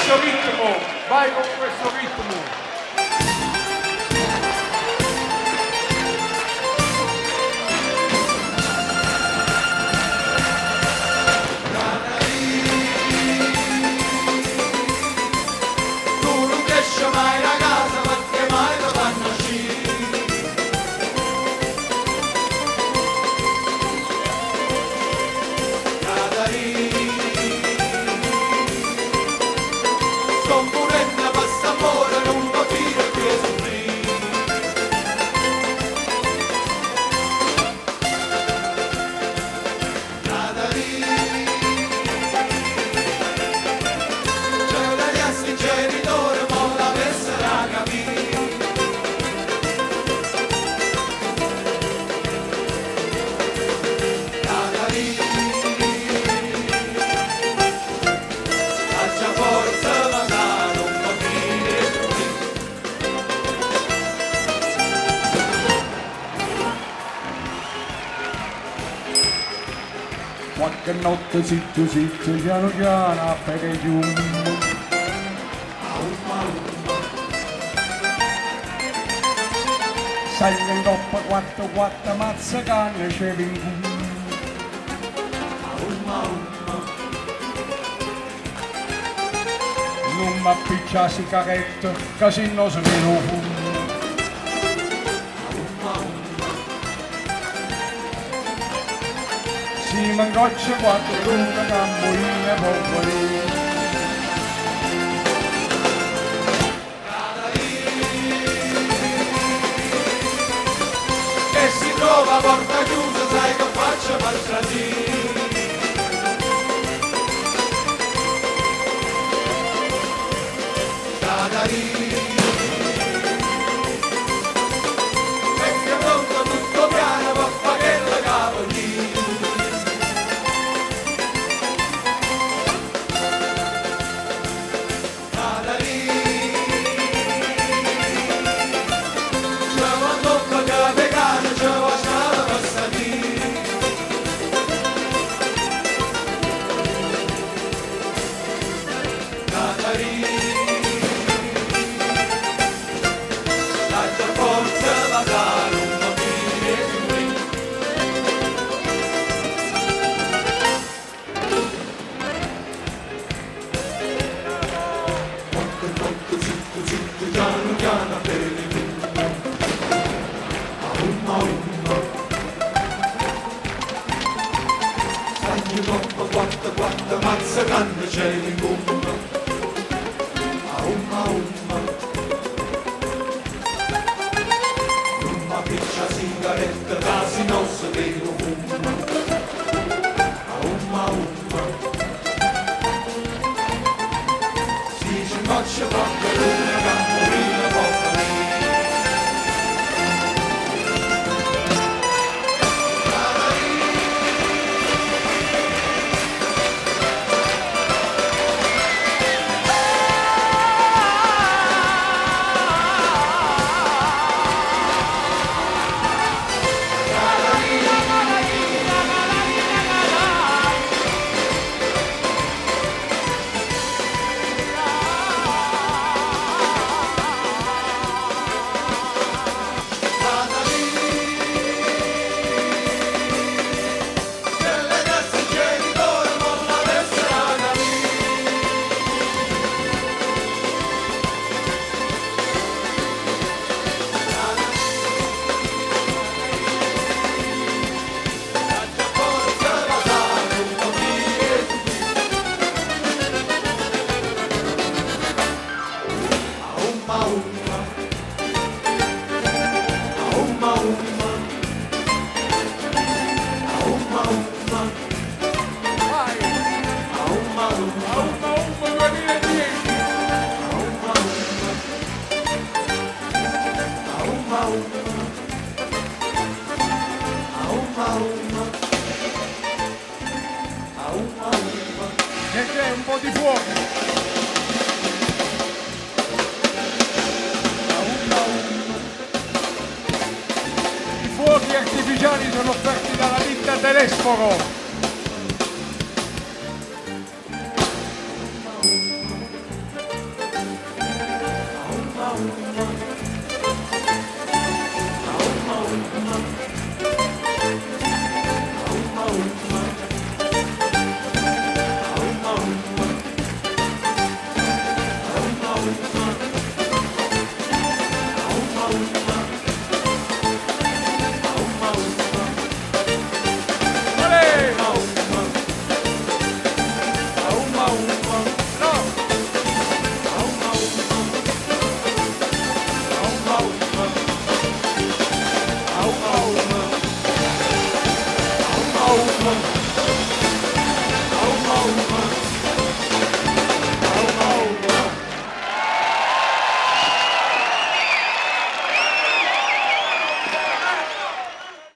questo ritmo, vai con questo ritmo. Mai ragazza, ma che mai lo fanno uscire? Cadari, son purenda passa amore, non può dire che soffrire. Cadari, c'è una riassi genitore. Qualche notte zitto zitto piano piano appena giù. Salgo in coppa quattro mazza canne c'è in non mi appiccia sigaretta, casino se me lo fumo. Si mangoccia quattro luna camboine popoli. Che si trova a porta chiusa, sai che faccio per trasire. Vecchio pronto tutto piano, papà che la capo lì. C'è una tocca che vegano, c'è una strada passati. Quattro mazza canne c'è in gomma. Aumma, umma. Non ma piccia sigaretta, casi non si vedo fumma. Aumma, umma. Si ci faccia qualche luna, camporina, poca lì. Che c'è un po' di fuoco. I fuochi artificiali sono offerti dalla ditta Telesforo. Roma